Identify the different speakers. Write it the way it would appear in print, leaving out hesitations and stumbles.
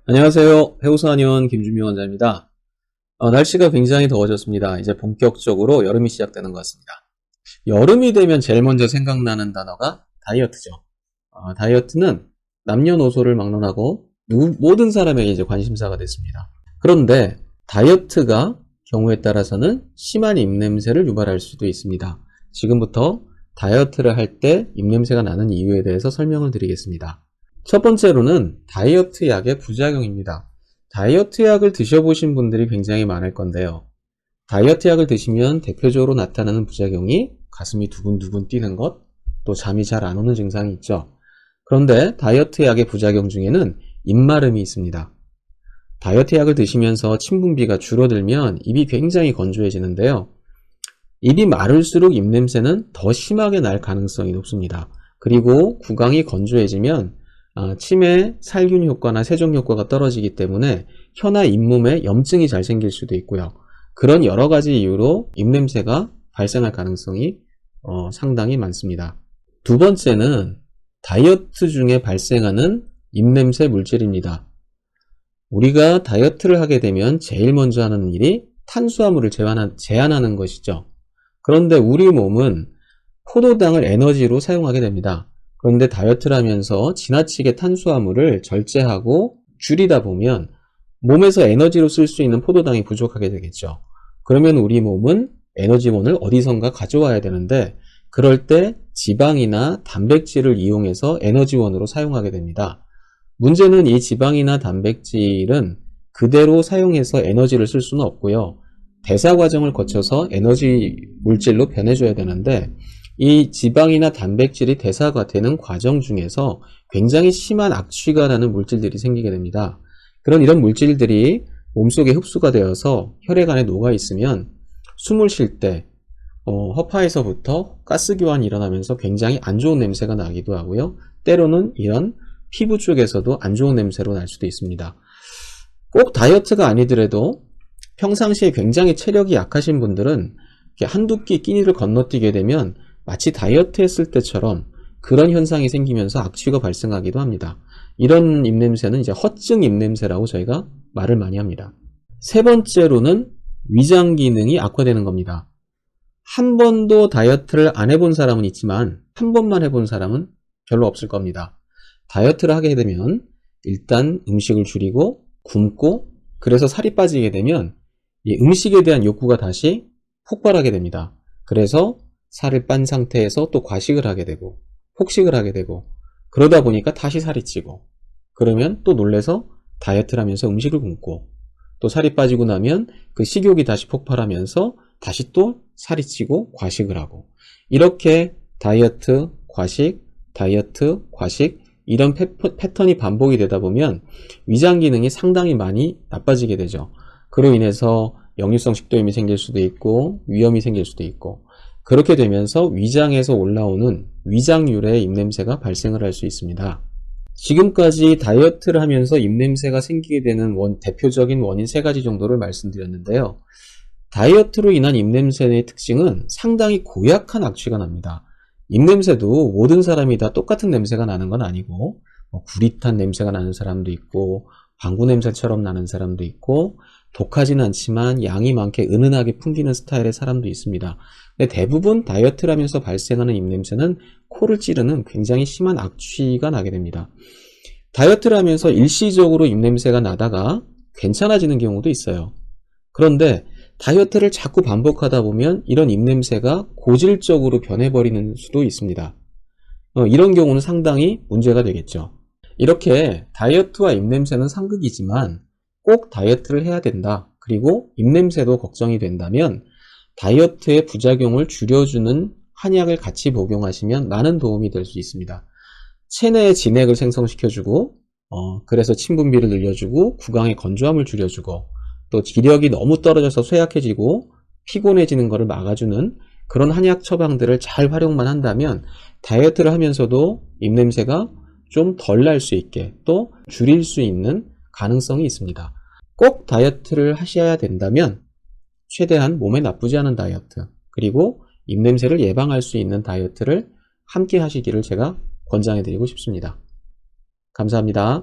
Speaker 1: 안녕하세요. 해우수 한의원 김준미 원장입니다. 날씨가 굉장히 더워졌습니다. 이제 본격적으로 여름이 시작되는 것 같습니다. 여름이 되면 제일 먼저 생각나는 단어가 다이어트죠. 다이어트는 남녀노소를 막론하고 모든 사람에게 이제 관심사가 됐습니다. 그런데 다이어트가 경우에 따라서는 심한 입냄새를 유발할 수도 있습니다. 지금부터 다이어트를 할 때 입냄새가 나는 이유에 대해서 설명을 드리겠습니다. 첫 번째로는 다이어트 약의 부작용입니다. 다이어트 약을 드셔보신 분들이 굉장히 많을 건데요. 다이어트 약을 드시면 대표적으로 나타나는 부작용이 가슴이 두근두근 뛰는 것, 또 잠이 잘 안 오는 증상이 있죠. 그런데 다이어트 약의 부작용 중에는 입마름이 있습니다. 다이어트 약을 드시면서 침 분비가 줄어들면 입이 굉장히 건조해지는데요. 입이 마를수록 입냄새는 더 심하게 날 가능성이 높습니다. 그리고 구강이 건조해지면 침의 살균 효과나 세정 효과가 떨어지기 때문에 혀나 잇몸에 염증이 잘 생길 수도 있고요. 그런 여러 가지 이유로 입냄새가 발생할 가능성이 상당히 많습니다. 두 번째는 다이어트 중에 발생하는 입냄새 물질입니다. 우리가 다이어트를 하게 되면 제일 먼저 하는 일이 탄수화물을 제한하는 것이죠. 그런데 우리 몸은 포도당을 에너지로 사용하게 됩니다. 그런데 다이어트를 하면서 지나치게 탄수화물을 절제하고 줄이다 보면 몸에서 에너지로 쓸 수 있는 포도당이 부족하게 되겠죠. 그러면 우리 몸은 에너지원을 어디선가 가져와야 되는데 그럴 때 지방이나 단백질을 이용해서 에너지원으로 사용하게 됩니다. 문제는 이 지방이나 단백질은 그대로 사용해서 에너지를 쓸 수는 없고요. 대사 과정을 거쳐서 에너지 물질로 변해줘야 되는데 이 지방이나 단백질이 대사가 되는 과정 중에서 굉장히 심한 악취가 나는 물질들이 생기게 됩니다. 이런 물질들이 몸속에 흡수가 되어서 혈액 안에 녹아 있으면 숨을 쉴 때 허파에서부터 가스 교환이 일어나면서 굉장히 안 좋은 냄새가 나기도 하고요. 때로는 이런 피부 쪽에서도 안 좋은 냄새로 날 수도 있습니다. 꼭 다이어트가 아니더라도 평상시에 굉장히 체력이 약하신 분들은 한두 끼 끼니를 건너뛰게 되면 마치 다이어트 했을 때처럼 그런 현상이 생기면서 악취가 발생하기도 합니다. 이런 입냄새는 이제 허증 입냄새라고 저희가 말을 많이 합니다. 세 번째로는 위장 기능이 악화되는 겁니다. 한 번도 다이어트를 안 해본 사람은 있지만 한 번만 해본 사람은 별로 없을 겁니다. 다이어트를 하게 되면 일단 음식을 줄이고 굶고 그래서 살이 빠지게 되면 이 음식에 대한 욕구가 다시 폭발하게 됩니다. 그래서 살을 빤 상태에서 또 과식을 하게 되고 폭식을 하게 되고 그러다 보니까 다시 살이 찌고 그러면 또 놀래서 다이어트를 하면서 음식을 굶고 또 살이 빠지고 나면 그 식욕이 다시 폭발하면서 다시 또 살이 찌고 과식을 하고 이렇게 다이어트, 과식, 다이어트, 과식 이런 패턴이 반복이 되다 보면 위장 기능이 상당히 많이 나빠지게 되죠. 그로 인해서 역류성 식도염이 생길 수도 있고 위염이 생길 수도 있고 그렇게 되면서 위장에서 올라오는 위장유래의 입냄새가 발생을 할 수 있습니다. 지금까지 다이어트를 하면서 입냄새가 생기게 되는 대표적인 원인 세 가지 정도를 말씀드렸는데요. 다이어트로 인한 입냄새의 특징은 상당히 고약한 악취가 납니다. 입냄새도 모든 사람이 다 똑같은 냄새가 나는 건 아니고 구릿한 냄새가 나는 사람도 있고 방구 냄새처럼 나는 사람도 있고 독하진 않지만 양이 많게 은은하게 풍기는 스타일의 사람도 있습니다. 근데 대부분 다이어트를 하면서 발생하는 입냄새는 코를 찌르는 굉장히 심한 악취가 나게 됩니다. 다이어트를 하면서 일시적으로 입냄새가 나다가 괜찮아지는 경우도 있어요. 그런데 다이어트를 자꾸 반복하다 보면 이런 입냄새가 고질적으로 변해버리는 수도 있습니다. 이런 경우는 상당히 문제가 되겠죠. 이렇게 다이어트와 입냄새는 상극이지만 꼭 다이어트를 해야 된다. 그리고 입냄새도 걱정이 된다면 다이어트의 부작용을 줄여주는 한약을 같이 복용하시면 많은 도움이 될 수 있습니다. 체내의 진액을 생성시켜주고 그래서 침 분비를 늘려주고 구강의 건조함을 줄여주고 또 기력이 너무 떨어져서 쇠약해지고 피곤해지는 것을 막아주는 그런 한약 처방들을 잘 활용만 한다면 다이어트를 하면서도 입냄새가 좀 덜 날 수 있게 또 줄일 수 있는 가능성이 있습니다. 꼭 다이어트를 하셔야 된다면 최대한 몸에 나쁘지 않은 다이어트 그리고 입냄새를 예방할 수 있는 다이어트를 함께 하시기를 제가 권장해 드리고 싶습니다. 감사합니다.